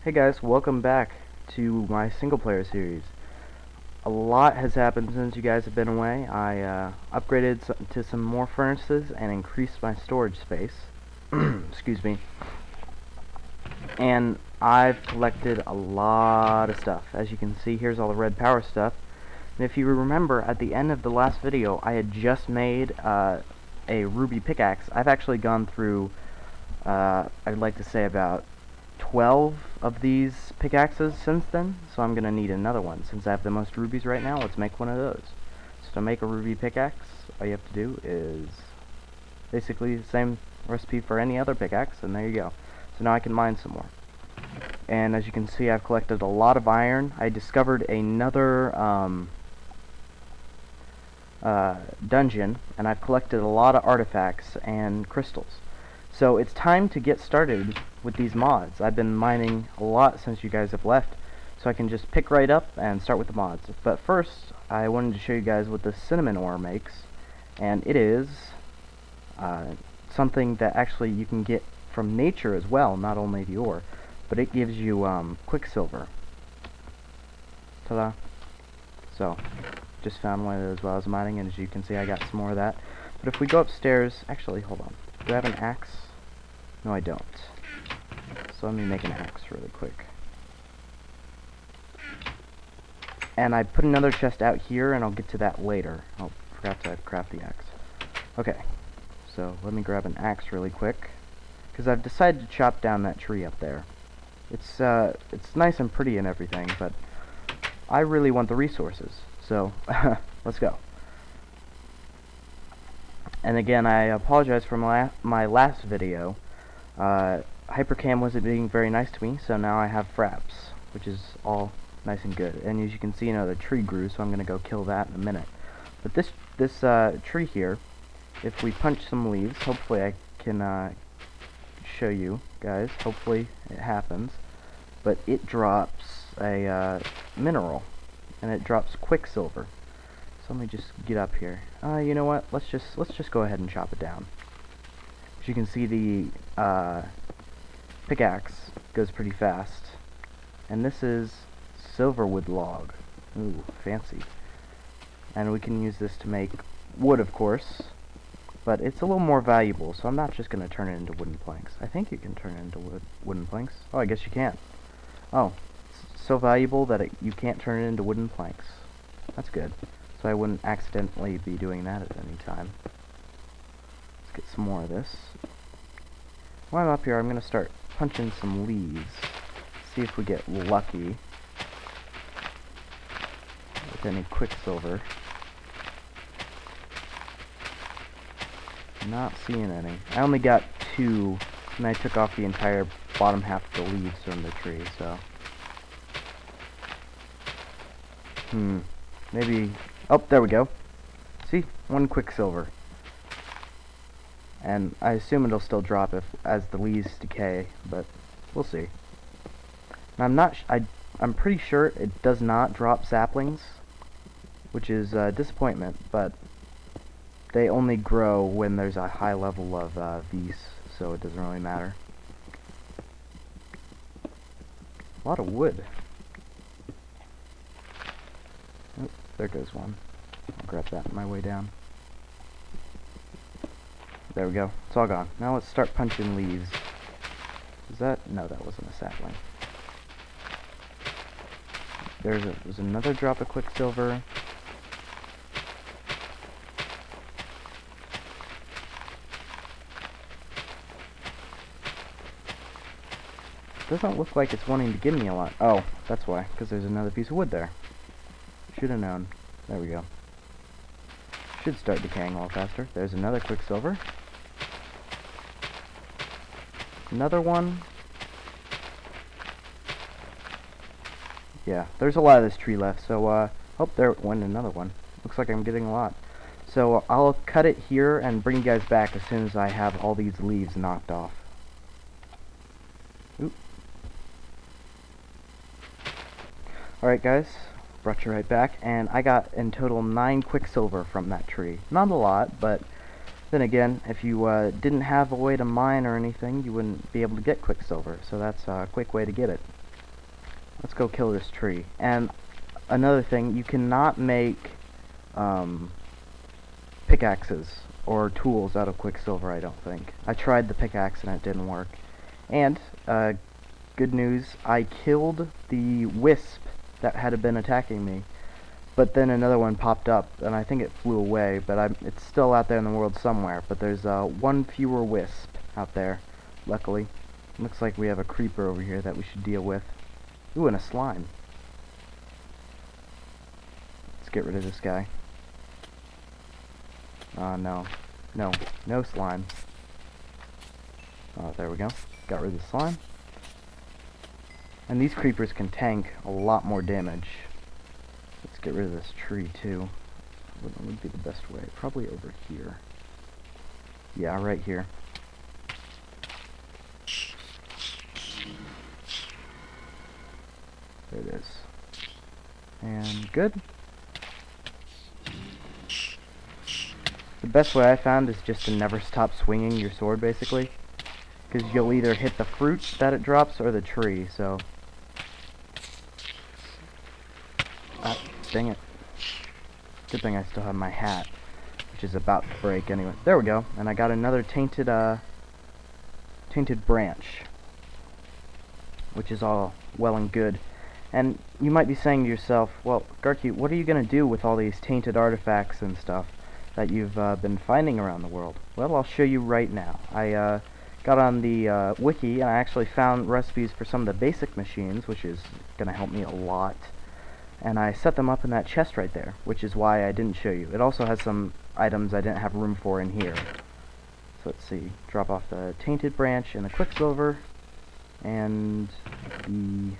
Hey guys, welcome back to my single player series. A lot has happened since you guys have been away. I upgraded to some more furnaces and increased my storage space. Excuse me. And I've collected a lot of stuff. As you can see, here's all the red power stuff. And if you remember, at the end of the last video, I had just made a ruby pickaxe. I've actually gone through, I'd like to say about 12 of these pickaxes since then, so I'm gonna need another one. Since I have the most rubies right now, let's make one of those. So to make a ruby pickaxe, all you have to do is basically the same recipe for any other pickaxe, and there you go. So now I can mine some more. And as you can see, I've collected a lot of iron. I discovered another dungeon, and I've collected a lot of artifacts and crystals. So it's time to get started with these mods. I've been mining a lot since you guys have left, so I can just pick right up and start with the mods. But first, I wanted to show you guys what the cinnamon ore makes, and it is something that actually you can get from nature as well, not only the ore, but it gives you quicksilver. Ta-da! So, just found one of those while I was mining, and as you can see, I got some more of that. But if we go upstairs, actually, hold on. Do I have an axe? No, I don't. So let me make an axe really quick. And I put another chest out here, and I'll get to that later. Oh, forgot to craft the axe. Okay, so let me grab an axe really quick, because I've decided to chop down that tree up there. It's nice and pretty and everything, but I really want the resources. So let's go. And again, I apologize for my last video. Hypercam wasn't being very nice to me, so now I have fraps, which is all nice and good. And as you can see, the tree grew, so I'm going to go kill that in a minute. But this tree here, if we punch some leaves, hopefully I can show you guys. Hopefully it happens. But it drops a mineral, and it drops quicksilver. So let me just get up here. You know what? Let's just go ahead and chop it down. As you can see, the pickaxe goes pretty fast. And this is silverwood log. Ooh, fancy. And we can use this to make wood, of course. But it's a little more valuable, so I'm not just going to turn it into wooden planks. I think you can turn it into wooden planks. Oh, I guess you can. Oh, it's so valuable that you can't turn it into wooden planks. That's good. So I wouldn't accidentally be doing that at any time. Let's get some more of this. While I'm up here, I'm going to start punching some leaves. See if we get lucky with any quicksilver. Not seeing any. I only got 2, and I took off the entire bottom half of the leaves from the tree, so... Maybe... Oh, there we go. See? 1 quicksilver. And I assume it'll still drop as the leaves decay, but we'll see. And I'm pretty sure it does not drop saplings, which is a disappointment, but they only grow when there's a high level of these, so it doesn't really matter. A lot of wood. Oh, there goes one. I'll grab that on my way down. There we go. It's all gone. Now let's start punching leaves. Is that? No, that wasn't a sapling. There's another drop of quicksilver. Doesn't look like it's wanting to give me a lot. Oh, that's why, because there's another piece of wood there. Should have known. There we go. Should start decaying a little faster. There's another quicksilver. Another one. Yeah, there's a lot of this tree left, so, oh, there went another one. Looks like I'm getting a lot. So, I'll cut it here and bring you guys back as soon as I have all these leaves knocked off. Oop. Alright guys, brought you right back, and I got in total 9 quicksilver from that tree. Not a lot, but then again, if you didn't have a way to mine or anything, you wouldn't be able to get quicksilver, so that's a quick way to get it. let's go kill this tree. And another thing, you cannot make pickaxes or tools out of quicksilver, I don't think. I tried the pickaxe and it didn't work. And good news, I killed the wisp that had been attacking me, but then another one popped up and I think it flew away, but it's still out there in the world somewhere. But there's one fewer wisp out there, luckily. Looks like we have a creeper over here that we should deal with. Ooh, and a slime. Let's get rid of this guy. No. No slime. Oh, there we go. Got rid of the slime. And these creepers can tank a lot more damage. Let's get rid of this tree, too. What would be the best way? Probably over here. Yeah, right here. There it is. And good. The best way I found is just to never stop swinging your sword, basically. Because you'll either hit the fruit that it drops or the tree, so... Ah, dang it. Good thing I still have my hat, which is about to break anyway. There we go. And I got another tainted branch, which is all well and good. And you might be saying to yourself, well, Garque, what are you going to do with all these tainted artifacts and stuff that you've been finding around the world? Well, I'll show you right now. I got on the wiki and I actually found recipes for some of the basic machines, which is going to help me a lot. And I set them up in that chest right there, which is why I didn't show you. It also has some items I didn't have room for in here. So let's see. Drop off the tainted branch and the quicksilver and the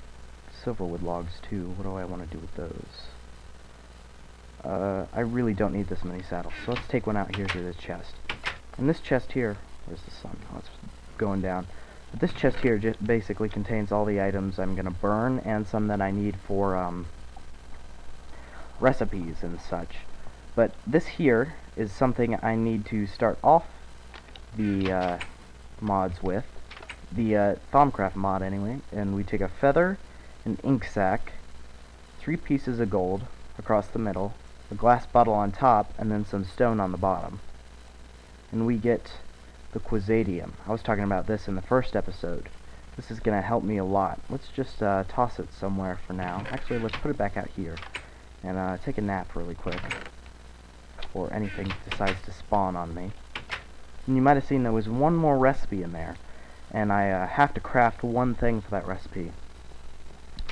silverwood logs too. What do I want to do with those? I really don't need this many saddles, so let's take one out here to this chest. And this chest here, where's the sun? Oh, it's going down. But this chest here just basically contains all the items I'm gonna burn and some that I need for recipes and such. But this here is something I need to start off the mods with, the Thaumcraft mod anyway. And we take a feather, an ink sac, 3 pieces of gold across the middle, a glass bottle on top, and then some stone on the bottom. And we get the Quasadium. I was talking about this in the first episode. This is going to help me a lot. Let's just toss it somewhere for now. Actually, let's put it back out here and take a nap really quick before anything decides to spawn on me. And you might have seen there was one more recipe in there, and I have to craft one thing for that recipe.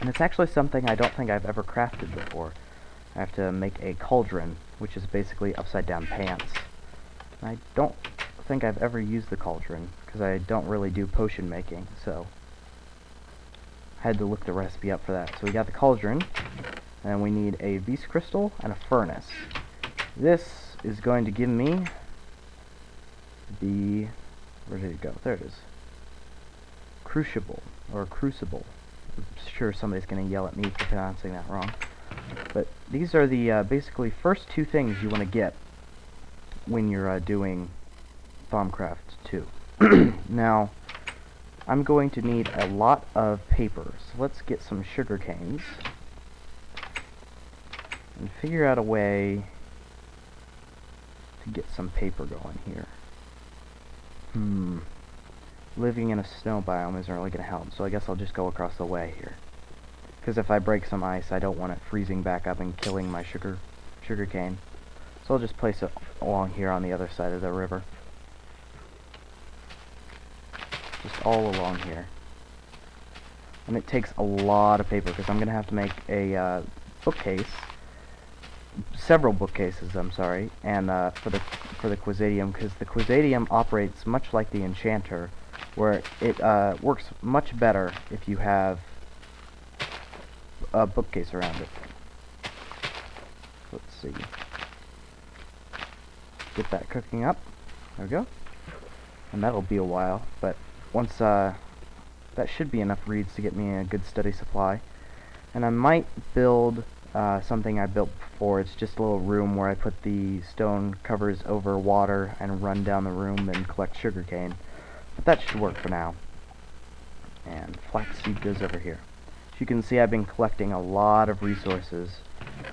And it's actually something I don't think I've ever crafted before. I have to make a cauldron, which is basically upside down pants. And I don't think I've ever used the cauldron, because I don't really do potion making, so I had to look the recipe up for that. So we got the cauldron, and we need a beast crystal and a furnace. This is going to give me the... where did it go? There it is. Crucible, or crucible. I'm sure somebody's going to yell at me for pronouncing that wrong. But these are the basically first 2 things you want to get when you're doing Thaumcraft 2. Now, I'm going to need a lot of paper, so let's get some sugar canes and figure out a way to get some paper going here. Living in a snow biome isn't really going to help, so I guess I'll just go across the way here. Because if I break some ice, I don't want it freezing back up and killing my sugar cane. So I'll just place it along here on the other side of the river. Just all along here. And it takes a lot of paper, because I'm going to have to make a bookcase. Several bookcases, I'm sorry, and for the Quasadium, because the Quasadium operates much like the Enchanter, where it works much better if you have a bookcase around it. Let's see. Get that cooking up. There we go. And that'll be a while, but once that should be enough reeds to get me a good steady supply. And I might build something I built before. It's just a little room where I put the stone covers over water and run down the room and collect sugarcane. But that should work for now. And flaxseed goes over here. As you can see, I've been collecting a lot of resources.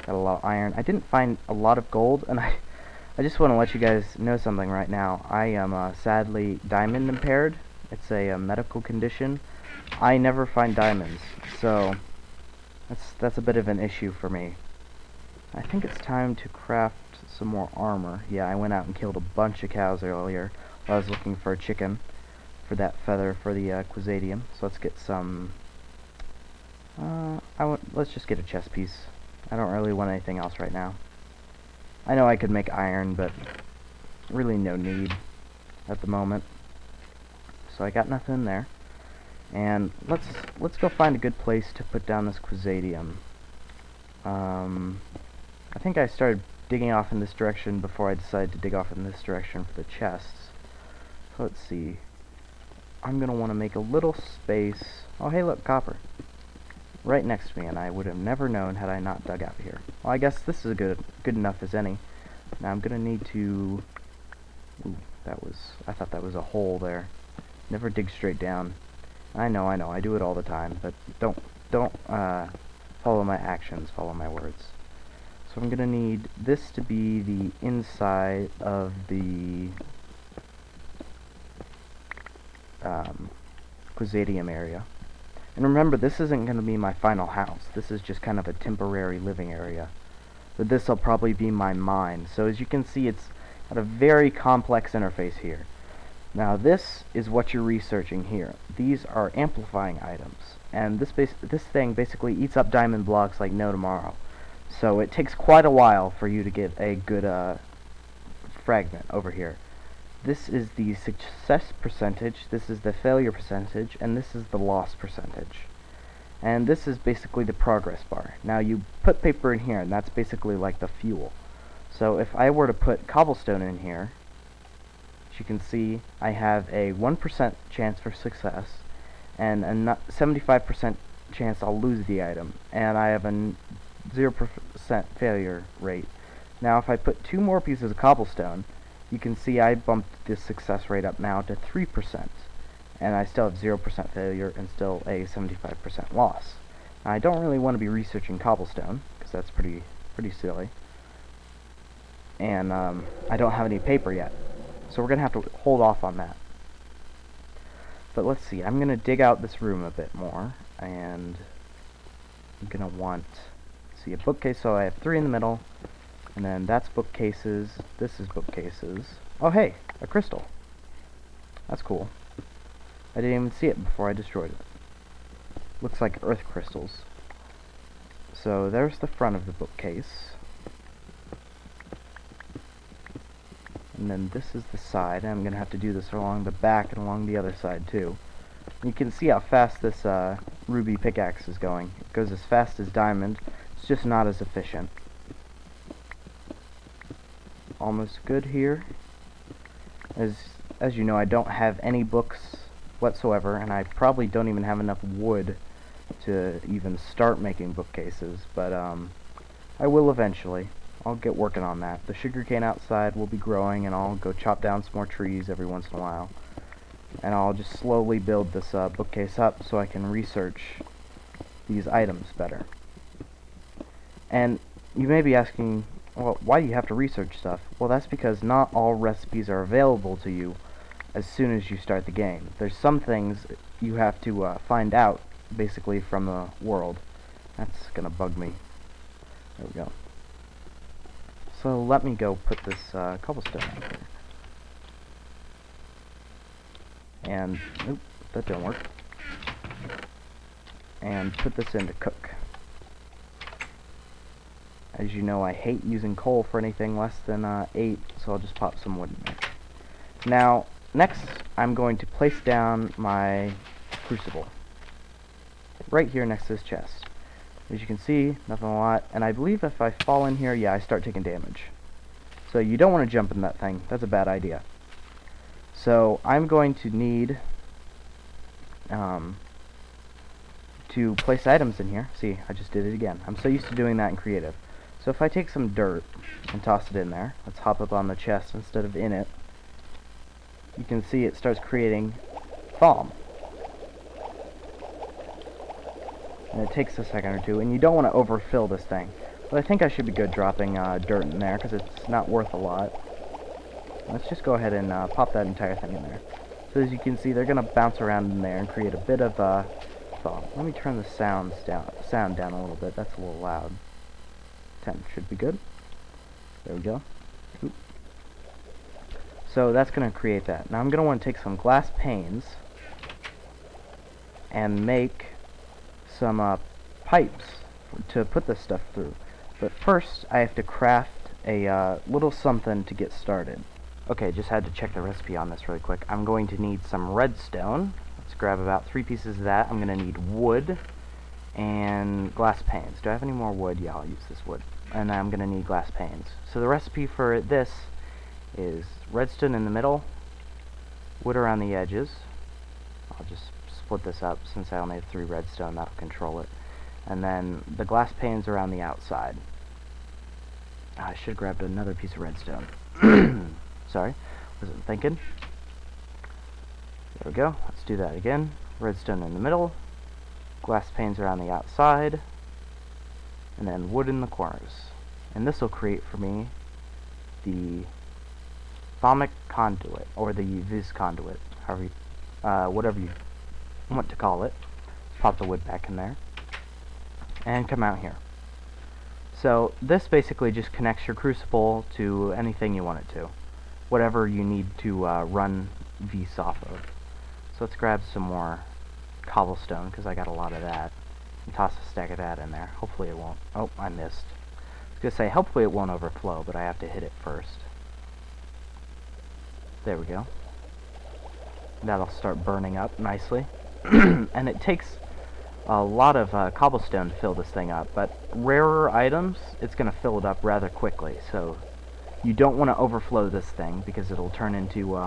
Got a lot of iron. I didn't find a lot of gold, and I just want to let you guys know something right now. I am sadly diamond impaired. It's a medical condition. I never find diamonds, so that's a bit of an issue for me. I think it's time to craft some more armor. Yeah, I went out and killed a bunch of cows earlier while I was looking for a chicken for that feather for the Quizadium. So let's get some. Let's just get a chest piece. I don't really want anything else right now. I know I could make iron, but really no need at the moment. So I got nothing there. And let's go find a good place to put down this Quizadium. I think I started digging off in this direction before I decided to dig off in this direction for the chests. So let's see. I'm gonna want to make a little space. Oh, hey, look, copper. Right next to me, and I would have never known had I not dug out here. Well, I guess this is good enough as any. Now I'm gonna need to. Ooh, I thought that was a hole there. Never dig straight down. I know. I do it all the time, but don't follow my actions. Follow my words. So I'm gonna need this to be the inside of the Quizadium area. And remember, this isn't going to be my final house. This is just kind of a temporary living area. But this will probably be my mine. So as you can see, it's got a very complex interface here. Now this is what you're researching here. These are amplifying items. And this thing basically eats up diamond blocks like no tomorrow. So it takes quite a while for you to get a good fragment over here. This is the success percentage, this is the failure percentage, and this is the loss percentage. And this is basically the progress bar. Now you put paper in here, and that's basically like the fuel. So if I were to put cobblestone in here, as you can see, I have a 1% chance for success, and a 75% chance I'll lose the item, and I have a 0% failure rate. Now if I put 2 more pieces of cobblestone, you can see I bumped the success rate up now to 3%, and I still have 0% failure and still a 75% loss. Now, I don't really want to be researching cobblestone, because that's pretty silly, and I don't have any paper yet, so we're going to have to hold off on that. But let's see, I'm going to dig out this room a bit more, and I'm going to want, see, a bookcase, so I have 3 in the middle, and then that's bookcases, this is bookcases. Oh hey, a crystal. That's cool. I didn't even see it before I destroyed it. Looks like earth crystals. So there's the front of the bookcase. And then this is the side. I'm going to have to do this along the back and along the other side too. You can see how fast this ruby pickaxe is going. It goes as fast as diamond. It's just not as efficient. Almost good here. As you know, I don't have any books whatsoever, and I probably don't even have enough wood to even start making bookcases, but I will eventually. I'll get working on that. The sugarcane outside will be growing, and I'll go chop down some more trees every once in a while. And I'll just slowly build this bookcase up so I can research these items better. And you may be asking, well, why do you have to research stuff? Well, that's because not all recipes are available to you as soon as you start the game. There's some things you have to find out, basically, from the world. That's gonna bug me. There we go. So let me go put this cobblestone out here. And, nope, that didn't work. And put this in to cook. As you know, I hate using coal for anything less than 8, so I'll just pop some wood in there. Now, next, I'm going to place down my crucible. Right here next to this chest. As you can see, nothing a lot, and I believe if I fall in here, yeah, I start taking damage. So you don't want to jump in that thing. That's a bad idea. So I'm going to need to place items in here. See, I just did it again. I'm so used to doing that in creative. So if I take some dirt and toss it in there, let's hop up on the chest instead of in it, you can see it starts creating foam. and it takes a second or two, and you don't want to overfill this thing. But I think I should be good dropping dirt in there, because it's not worth a lot. Let's just go ahead and pop that entire thing in there. So as you can see, they're going to bounce around in there and create a bit of thaw. Let me turn the sound down a little bit. That's a little loud. 10 should be good. There we go. Oop. So that's going to create that. Now I'm going to want to take some glass panes and make some pipes to put this stuff through. But first, I have to craft a little something to get started. Okay, just had to check the recipe on this really quick. I'm going to need some redstone. Let's grab about 3 pieces of that. I'm going to need wood and glass panes. Do I have any more wood? Yeah, I'll use this wood. And I'm going to need glass panes. So the recipe for this is redstone in the middle, wood around the edges. I'll just split this up since I only have 3 redstone. That'll control it. And then the glass panes around the outside. I should have grabbed another piece of redstone. Sorry, wasn't thinking. There we go. Let's do that again. Redstone in the middle, glass panes around the outside, and then wood in the corners. And this will create for me the thermic conduit, or the vis conduit, however whatever you want to call it. Pop the wood back in there, and come out here. So this basically just connects your crucible to anything you want it to, whatever you need to run vis off of. So let's grab some more cobblestone, because I got a lot of that, and toss a stack of that in there. Hopefully it won't. Oh, I missed. I was going to say, hopefully it won't overflow, but I have to hit it first. There we go. That'll start burning up nicely. And it takes a lot of cobblestone to fill this thing up, but rarer items, it's going to fill it up rather quickly. So you don't want to overflow this thing, because it'll turn into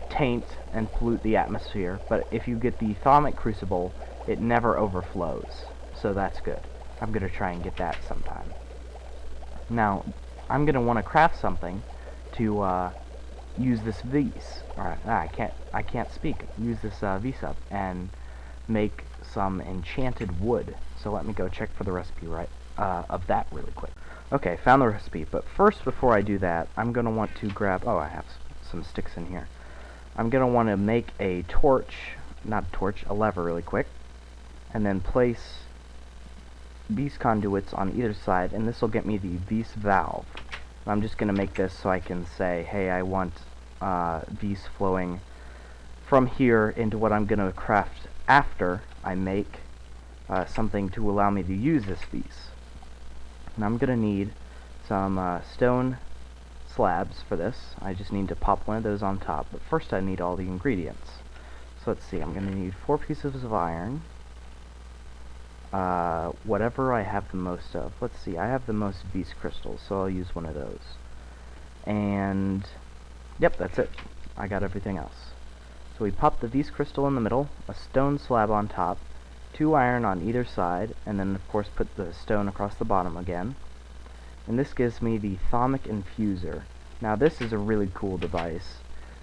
taint and pollute the atmosphere. But if you get the thermic crucible, it never overflows, so that's good. I'm going to try and get that sometime. Now I'm going to want to craft something to use this vis. I can't speak. Use this vis up and make some enchanted wood. So let me go check for the recipe of that really quick. Okay, found the recipe, but first, before I do that, I'm going to want to grab, oh, I have some sticks in here. I'm going to want to make a a lever really quick, and then place vis conduits on either side, and this will get me the vis valve. I'm just going to make this so I can say, hey, I want vis flowing from here into what I'm going to craft after I make something to allow me to use this vis. And I'm going to need some stone slabs for this. I just need to pop one of those on top, but first I need all the ingredients. So let's see, I'm going to need 4 pieces of iron, whatever I have the most of. Let's see, I have the most vis crystals, so I'll use one of those. And yep, that's it. I got everything else. So we pop the vis crystal in the middle, a stone slab on top, 2 iron on either side, and then of course put the stone across the bottom again. And this gives me the thermic infuser. Now this is a really cool device.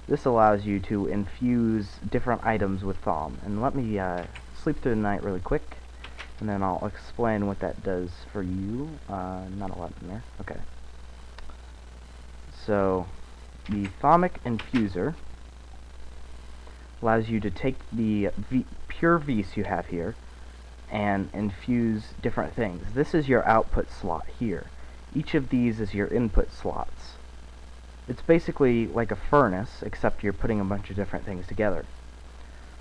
This allows you to infuse different items with therm. And let me sleep through the night really quick, and then I'll explain what that does for you. Not a lot in there. Okay. So the thermic infuser allows you to take the pure vis you have here and infuse different things. This is your output slot here. Each of these is your input slots. It's basically like a furnace, except you're putting a bunch of different things together.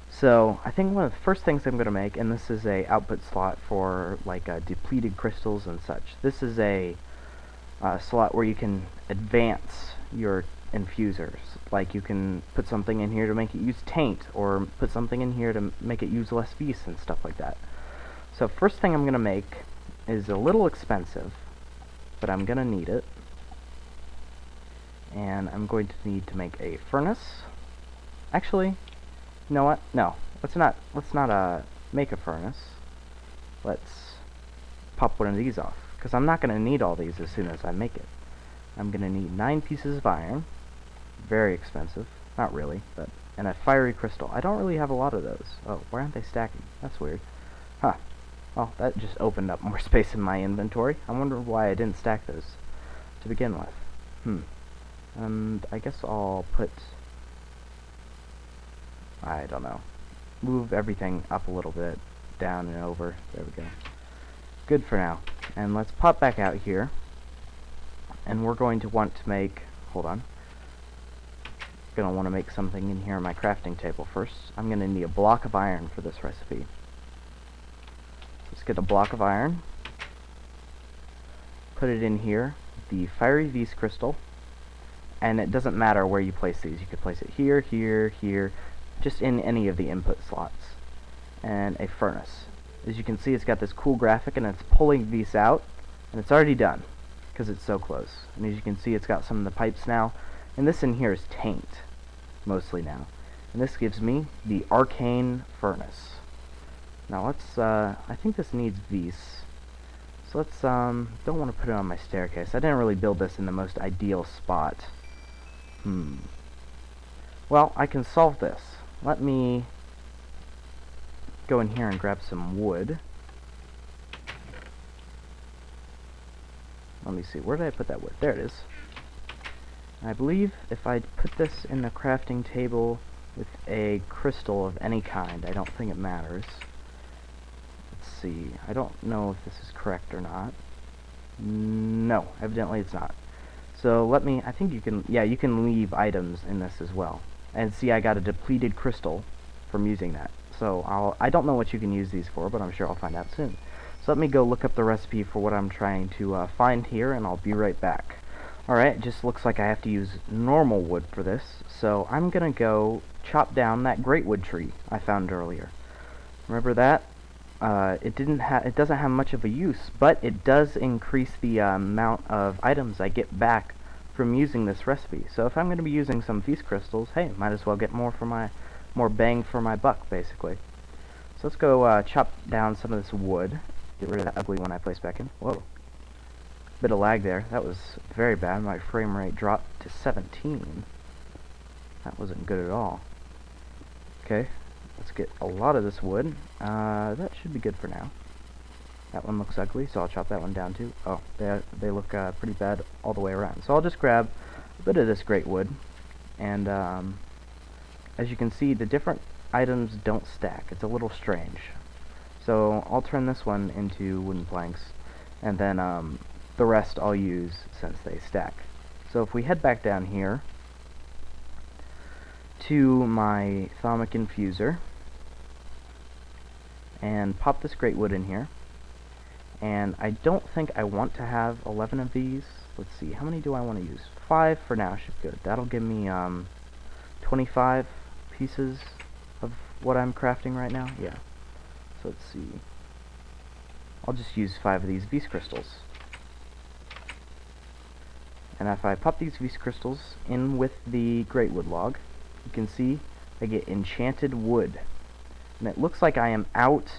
So I think one of the first things I'm going to make, and this is a output slot for like depleted crystals and such. This is a slot where you can advance your infusers. Like you can put something in here to make it use taint, or put something in here to make it use less vis and stuff like that. So first thing I'm going to make is a little expensive, but I'm going to need it. And I'm going to need to make a furnace. Actually, you know what? No, let's not make a furnace. Let's pop one of these off, because I'm not going to need all these as soon as I make it. I'm going to need 9 pieces of iron. Very expensive. Not really, but... And a fiery crystal. I don't really have a lot of those. Oh, why aren't they stacking? That's weird. Huh. Oh, that just opened up more space in my inventory. I wonder why I didn't stack those to begin with. And I guess I'll put... I don't know. Move everything up a little bit. Down and over. There we go. Good for now. And let's pop back out here. And we're going to want to make... Hold on. Going to want to make something in here on my crafting table first. I'm going to need a block of iron for this recipe. Let's get a block of iron. Put it in here. The fiery V's crystal. And it doesn't matter where you place these. You could place it here, here, here. Just in any of the input slots. And a furnace. As you can see, it's got this cool graphic and it's pulling these out. And it's already done. Because it's so close. And as you can see, it's got some of the pipes now. And this in here is taint. Mostly now. And this gives me the arcane furnace. Now let's, I think this needs these. So let's, don't want to put it on my staircase. I didn't really build this in the most ideal spot. Well, I can solve this. Let me go in here and grab some wood. Let me see, where did I put that wood? There it is. I believe if I put this in the crafting table with a crystal of any kind, I don't think it matters. Let's see, I don't know if this is correct or not. No, evidently it's not. So let me, I think you can, yeah, you can leave items in this as well. And see, I got a depleted crystal from using that. So I don't know what you can use these for, but I'm sure I'll find out soon. So let me go look up the recipe for what I'm trying to find here, and I'll be right back. Alright, it just looks like I have to use normal wood for this, so I'm gonna go chop down that great wood tree I found earlier. Remember that? It doesn't have much of a use, but it does increase the amount of items I get back from using this recipe. So if I'm going to be using some Feast crystals, hey, might as well get more bang for my buck, basically. So let's go chop down some of this wood. Get rid of that ugly one I placed back in. Whoa. Bit of lag there. That was very bad. My frame rate dropped to 17. That wasn't good at all. Okay. Let's get a lot of this wood. That should be good for now. That one looks ugly, so I'll chop that one down too. Oh, they look pretty bad all the way around. So I'll just grab a bit of this great wood, and as you can see, the different items don't stack. It's a little strange. So I'll turn this one into wooden planks, and then the rest I'll use since they stack. So if we head back down here to my thermic infuser, and pop this great wood in here. And I don't think I want to have 11 of these. Let's see, how many do I want to use? 5 for now should be good. That'll give me 25 pieces of what I'm crafting right now. Yeah. So let's see. I'll just use 5 of these Beast crystals. And if I pop these Beast crystals in with the great wood log, you can see I get enchanted wood. And it looks like I am out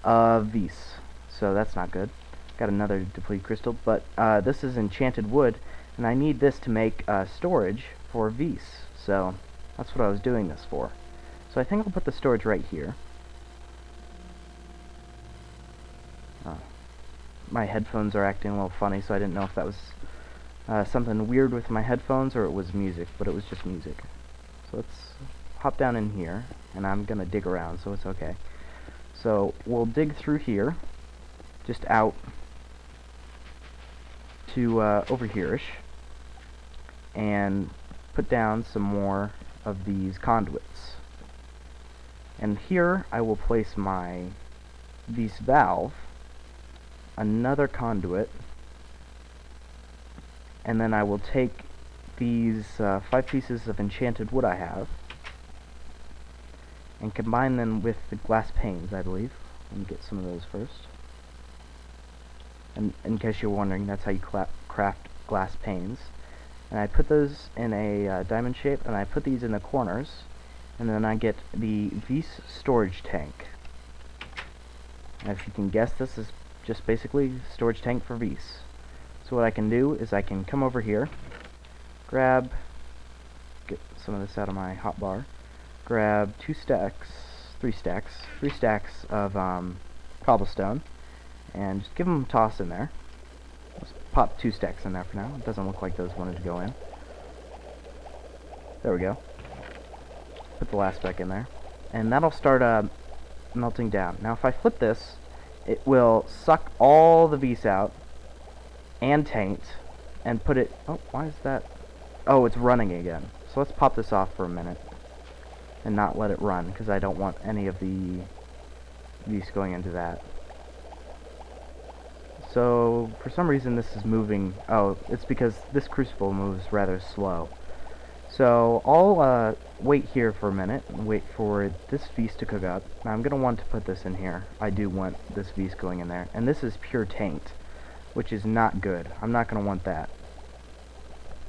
of these, so that's not good. Got another depleted crystal, but this is enchanted wood, and I need this to make storage for V's. So that's what I was doing this for. So I think I'll put the storage right here. My headphones are acting a little funny, so I didn't know if that was something weird with my headphones or it was music, but it was just music. So let's hop down in here, and I'm gonna dig around, so it's okay. So we'll dig through here, just out to over here-ish, and put down some more of these conduits. And here I will place these valve, another conduit, and then I will take these 5 pieces of enchanted wood I have and combine them with the glass panes, I believe. Let me get some of those first. And in case you're wondering, that's how you craft glass panes. And I put those in a diamond shape, and I put these in the corners, and then I get the V's storage tank. And if you can guess, this is just basically storage tank for V's. So what I can do is I can come over here, get some of this out of my hotbar, grab 3 stacks of cobblestone, and just give them a toss in there. Let's pop 2 stacks in there for now. It doesn't look like those wanted to go in. There we go. Put the last back in there. And that'll start melting down. Now if I flip this, it will suck all the Vs out and taint and put it... Oh, why is that? Oh, it's running again. So let's pop this off for a minute and not let it run, because I don't want any of the Vs going into that. So for some reason this is moving. Oh, it's because this crucible moves rather slow. So I'll wait here for a minute and wait for this Vs to cook up. Now I'm going to want to put this in here. I do want this Vs going in there. And this is pure taint, which is not good. I'm not going to want that.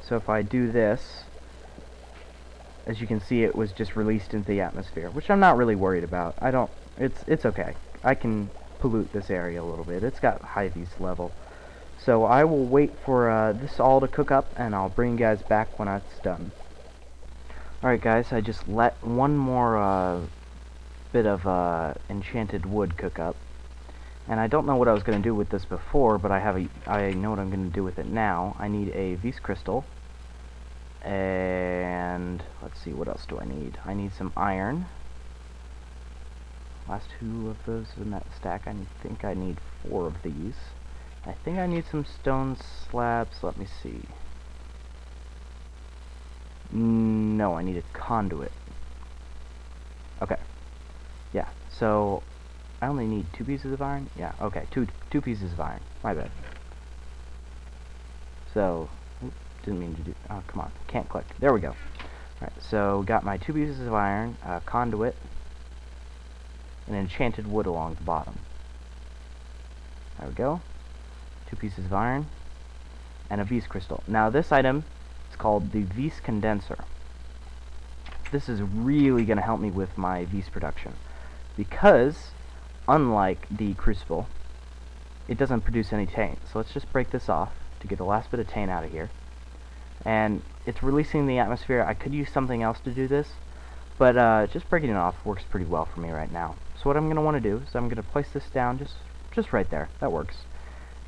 So if I do this, as you can see, it was just released into the atmosphere, which I'm not really worried about. It's okay. I can pollute this area a little bit. It's got high Vs level. So I will wait for this all to cook up, and I'll bring you guys back when it's done. Alright guys, I just let one more bit of enchanted wood cook up. And I don't know what I was going to do with this before, but I know what I'm going to do with it now. I need a Vs crystal. And let's see, what else do I need? I need some iron. Last 2 of those in that stack. I think I need 4 of these. I think I need some stone slabs. Let me see. No, I need a conduit. Okay. Yeah, so I only need 2 pieces of iron? Yeah, okay, two pieces of iron. My bad. So, didn't mean to do... Oh, come on. Can't click. There we go. Alright, so got my 2 pieces of iron, a conduit, and enchanted wood along the bottom. There we go. 2 pieces of iron, and a Vs crystal. Now this item is called the Vs condenser. This is really going to help me with my Vs production, because unlike the crucible, it doesn't produce any taint. So let's just break this off to get the last bit of taint out of here. And it's releasing the atmosphere. I could use something else to do this, but just breaking it off works pretty well for me right now. So what I'm going to want to do is I'm going to place this down just right there. That works.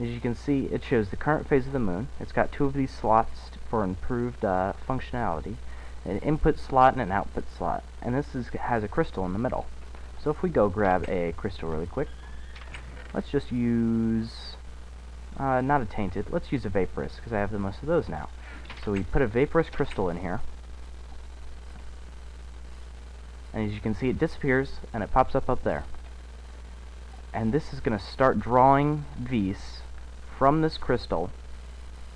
As you can see, it shows the current phase of the moon. It's got 2 of these slots for improved functionality, an input slot and an output slot. And this has a crystal in the middle. So if we go grab a crystal really quick, let's just use, not a tainted, let's use a vaporous, because I have the most of those now. So we put a vaporous crystal in here, and as you can see, it disappears and it pops up there. And this is going to start drawing Vs from this crystal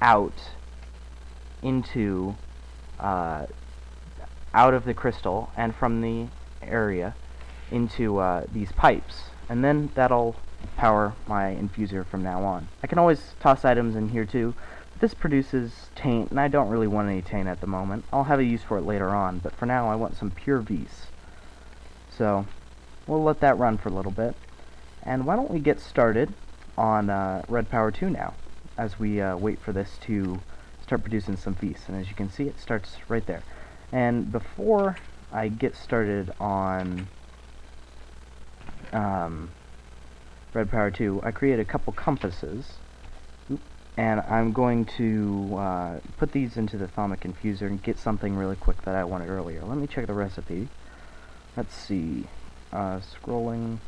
out into out of the crystal and from the area into these pipes, and then that'll power my infuser from now on. I can always toss items in here too. This produces taint, and I don't really want any taint at the moment. I'll have a use for it later on, but for now I want some pure Vs. So we'll let that run for a little bit. And why don't we get started on Red Power 2 now, as we wait for this to start producing some Vs. And as you can see, it starts right there. And before I get started on Red Power 2, I created a couple compasses. And I'm going to put these into the Thaumic Infuser and get something really quick that I wanted earlier. Let me check the recipe. Let's see. Scrolling.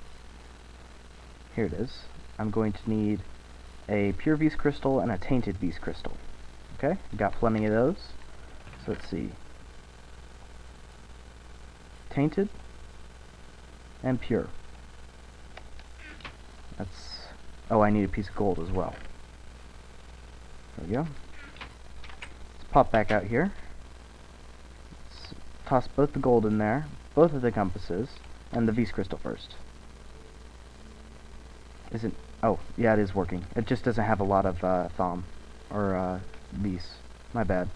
Here it is. I'm going to need a pure Vs crystal and a tainted Vs crystal. Okay, got plenty of those. So let's see. Tainted and pure. That's... Oh, I need a piece of gold as well. There we go. Let's pop back out here. Let's toss both the gold in there, both of the compasses, and the Vs crystal first. Is it? Oh, yeah, it is working. It just doesn't have a lot of Thom or Vs. My bad.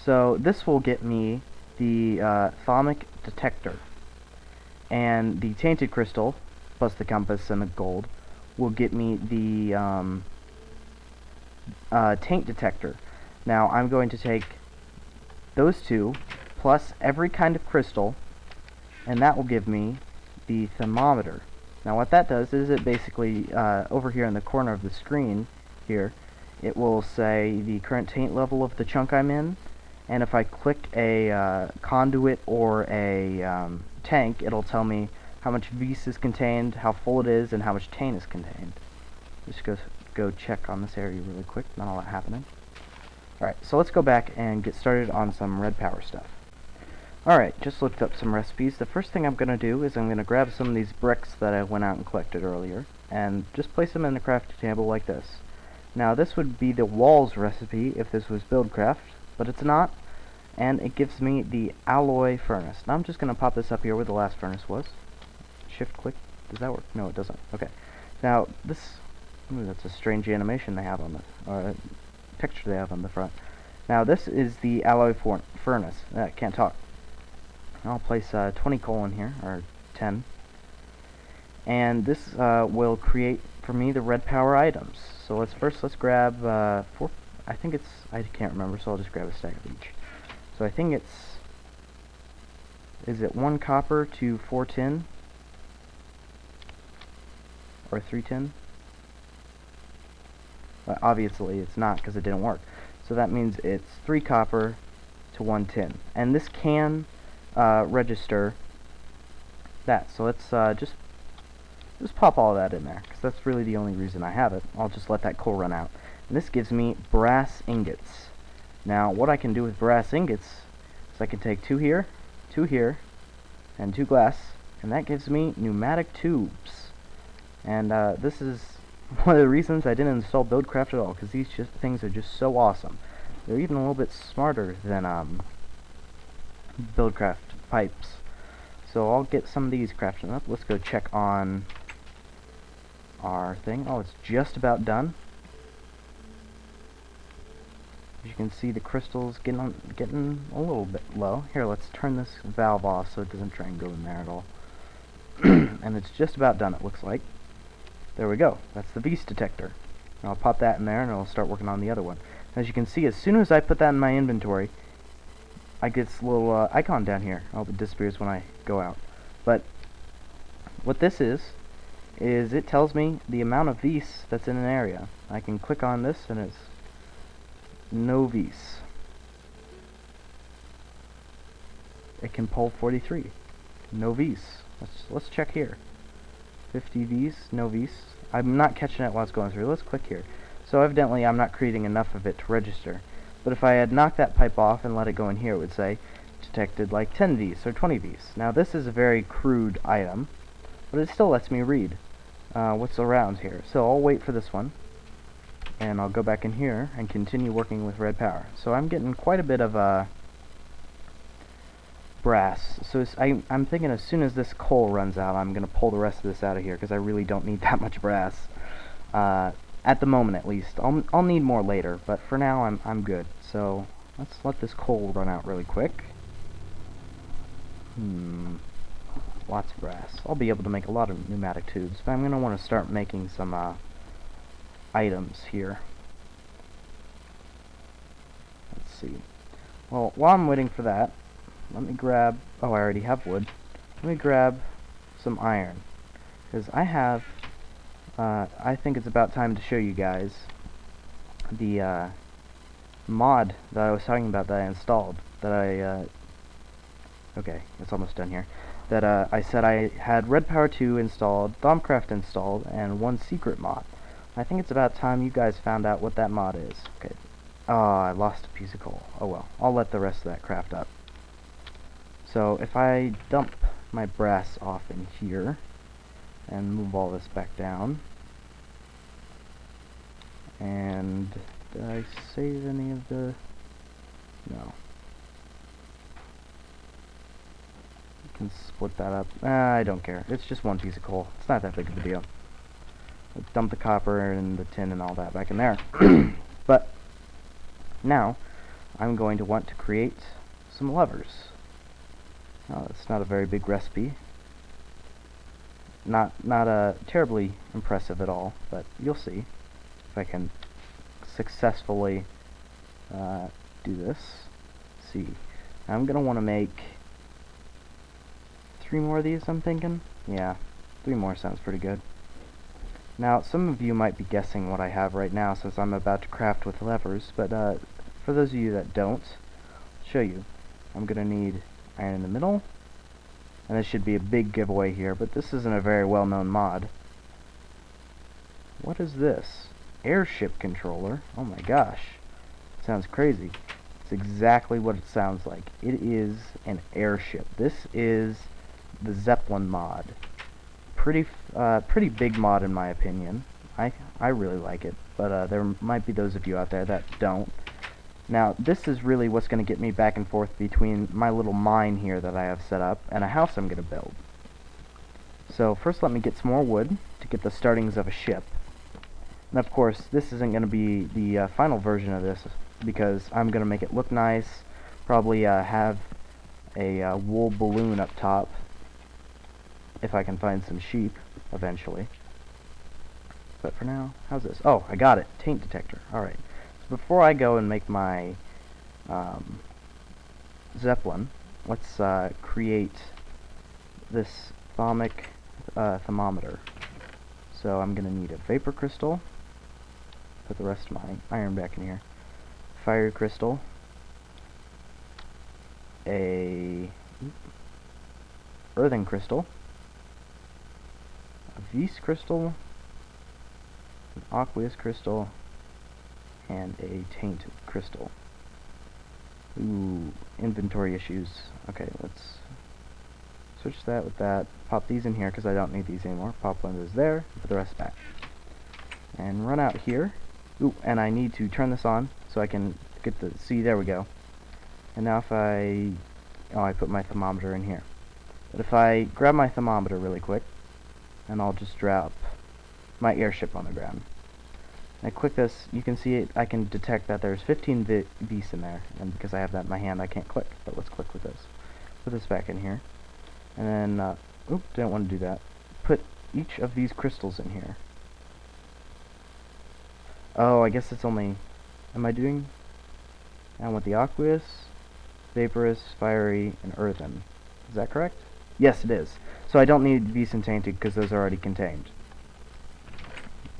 So this will get me the Thaumic detector, and the tainted crystal plus the compass and the gold will get me the taint detector. Now I'm going to take those two plus every kind of crystal, and that will give me the thermometer. Now what that does is it basically, over here in the corner of the screen here, it will say the current taint level of the chunk I'm in, and if I click a conduit or a tank, it'll tell me how much vis is contained, how full it is, and how much taint is contained. Just go check on this area really quick, not all that happening. Alright, so let's go back and get started on some red power stuff. Alright, just looked up some recipes. The first thing I'm going to do is I'm going to grab some of these bricks that I went out and collected earlier, and just place them in the crafting table like this. Now this would be the walls recipe if this was BuildCraft, but it's not, and it gives me the alloy furnace. Now I'm just going to pop this up here where the last furnace was. Shift click, does that work? No, it doesn't. Okay. Now this, ooh, that's a strange animation they have on the, or texture they have on the front. Now this is the alloy furnace. I can't talk. I'll place 20 coal in here, or 10. And this will create for me the red power items. So let's grab 4, I think it's, I can't remember, so I'll just grab a stack of each. So I think it's, is it 1 copper to 4 tin? Or 3 tin? Well, obviously it's not, because it didn't work. So that means it's 3 copper to 1 tin. And this can register that. So let's just pop all of that in there, because that's really the only reason I have it. I'll just let that coal run out. And this gives me brass ingots. Now what I can do with brass ingots is I can take 2 here, and 2 glass, and that gives me pneumatic tubes. And this is one of the reasons I didn't install BuildCraft at all, because these things are just so awesome. They're even a little bit smarter than BuildCraft pipes. So I'll get some of these crafted up. Let's go check on our thing. Oh, it's just about done. As you can see, the crystals getting a little bit low. Here, let's turn this valve off so it doesn't try and go in there at all. And it's just about done, it looks like. There we go. That's the vis detector. And I'll pop that in there and I'll start working on the other one. As you can see, as soon as I put that in my inventory, I get this little icon down here. Oh, it disappears when I go out. But what this is it tells me the amount of vis that's in an area. I can click on this and it's no vis. It can pull 43. No vis. Let's check here. 50 vis, no vis. I'm not catching it while it's going through. Let's click here. So evidently I'm not creating enough of it to register. But if I had knocked that pipe off and let it go in here, it would say detected like 10 vis or 20 vis. Now this is a very crude item, but it still lets me read what's around here. So I'll wait for this one, and I'll go back in here and continue working with red power. So I'm getting quite a bit of brass. So I'm thinking as soon as this coal runs out, I'm going to pull the rest of this out of here, because I really don't need that much brass. At the moment, at least. I'll need more later, but for now, I'm good. So let's let this coal run out really quick. Lots of brass. I'll be able to make a lot of pneumatic tubes, but I'm going to want to start making some items here. Let's see. Well, while I'm waiting for that, let me grab... Oh, I already have wood. Let me grab some iron, because I have... I think it's about time to show you guys the mod that I was talking about that I installed. Okay, it's almost done here. That I said I had Red Power 2 installed, Thaumcraft installed, and 1 secret mod. I think it's about time you guys found out what that mod is. Okay. Oh, I lost a piece of coal. Oh well. I'll let the rest of that craft up. So if I dump my brass off in here and move all this back down, and did I save any of the... No. You can split that up. I don't care. It's just 1 piece of coal. It's not that big of a deal. Let's dump the copper and the tin and all that back in there. But now I'm going to want to create some levers. Now, it's not a very big recipe. Not terribly impressive at all, but you'll see if I can successfully do this. Let's see, I'm gonna want to make 3 more of these, I'm thinking. Yeah, 3 more sounds pretty good. Now, some of you might be guessing what I have right now since I'm about to craft with levers, but for those of you that don't, I'll show you. I'm going to need iron in the middle, and this should be a big giveaway here, but this isn't a very well-known mod. What is this? Airship controller? Oh my gosh. Sounds crazy. It's exactly what it sounds like. It is an airship. This is the Zeppelin mod. Pretty big mod in my opinion. I really like it, but there might be those of you out there that don't. Now, this is really what's going to get me back and forth between my little mine here that I have set up and a house I'm going to build. So first let me get some more wood to get the startings of a ship. And of course, this isn't going to be the final version of this because I'm going to make it look nice, probably have a wool balloon up top if I can find some sheep eventually. But for now, how's this? Oh, I got it. Taint detector. Alright. So before I go and make my Zeppelin, let's create this thermometer. So I'm going to need a vapor crystal. Put the rest of my iron back in here. Fire crystal. A earthen crystal. A Vis crystal, an aqueous crystal, and a taint crystal. Ooh, inventory issues. Okay, let's switch that with that. Pop these in here because I don't need these anymore. Pop one of those there, and put the rest back. And run out here. Ooh, and I need to turn this on so I can get the, see, there we go. And now if I put my thermometer in here. But if I grab my thermometer really quick, and I'll just drop my airship on the ground. I click this, you can see it, I can detect that there's 15 Vis in there, and because I have that in my hand I can't click, but let's click with this. Put this back in here, and then, didn't want to do that. Put each of these crystals in here. Oh, I guess it's only, I want the aqueous, vaporous, fiery, and earthen. Is that correct? Yes, it is. So I don't need Vis and tainted because those are already contained.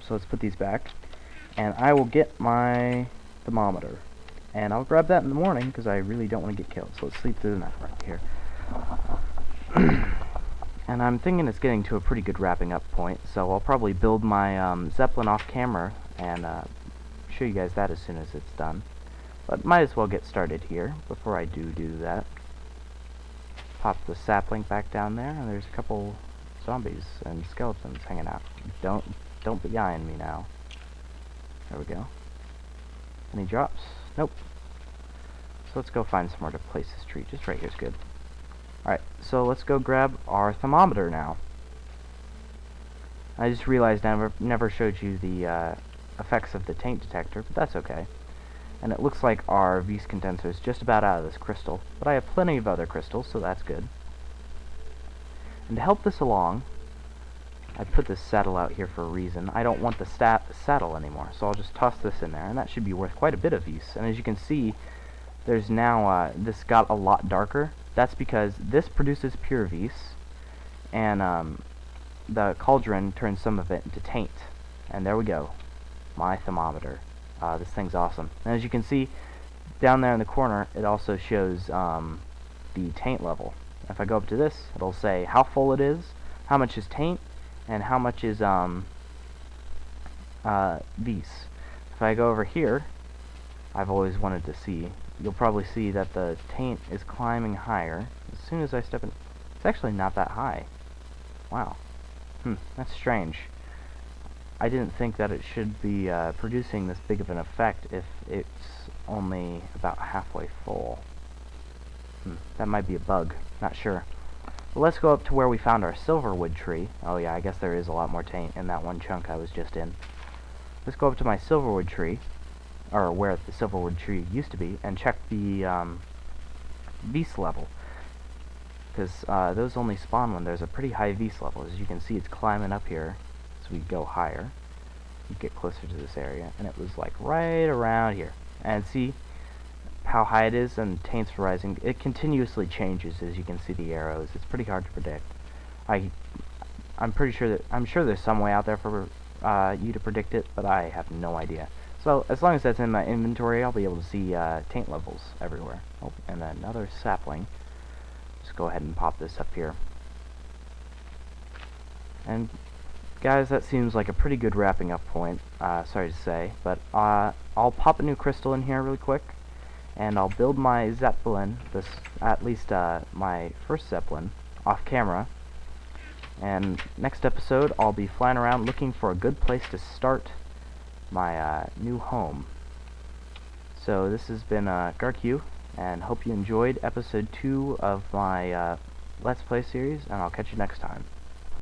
So let's put these back. And I will get my thermometer. And I'll grab that in the morning because I really don't want to get killed. So let's sleep through the night right here. And I'm thinking it's getting to a pretty good wrapping up point. So I'll probably build my Zeppelin off camera and show you guys that as soon as it's done. But might as well get started here before I do that. Pop the sapling back down there, and there's a couple zombies and skeletons hanging out. Don't be eyeing me now. There we go. Any drops? Nope. So let's go find somewhere to place this tree. Just right here's good. Alright, so let's go grab our thermometer now. I just realized I never showed you the effects of the taint detector, but that's okay. And it looks like our Vis condenser is just about out of this crystal, but I have plenty of other crystals, so that's good. And to help this along, I put this saddle out here for a reason. I don't want the saddle anymore, so I'll just toss this in there, and that should be worth quite a bit of Vis. And as you can see, there's now, this got a lot darker. That's because this produces pure Vis, and the cauldron turns some of it into taint. And there we go, my thermometer. This thing's awesome. And as you can see, down there in the corner, it also shows the taint level. If I go up to this, it'll say how full it is, how much is taint, and how much is Vis. If I go over here, I've always wanted to see, you'll probably see that the taint is climbing higher. As soon as I step in, it's actually not that high. Wow. That's strange. I didn't think that it should be producing this big of an effect if it's only about halfway full. That might be a bug. Not sure. But let's go up to where we found our silverwood tree. Oh yeah, I guess there is a lot more taint in that one chunk I was just in. Let's go up to my silverwood tree, or where the silverwood tree used to be, and check the Vis level. Because those only spawn when there's a pretty high Vis level. As you can see, it's climbing up here. So we go higher, we get closer to this area, and it was like right around here. And see how high it is, and taint's rising. It continuously changes as you can see the arrows. It's pretty hard to predict. I I'm sure there's some way out there for you to predict it, but I have no idea. So as long as that's in my inventory, I'll be able to see taint levels everywhere. Oh, and another sapling. Just go ahead and pop this up here. And guys, that seems like a pretty good wrapping up point. Sorry to say, but I'll pop a new crystal in here really quick, and I'll build my Zeppelin, at least my first Zeppelin, off camera. And next episode, I'll be flying around looking for a good place to start my new home. So this has been Garque, and hope you enjoyed episode 2 of my Let's Play series, and I'll catch you next time.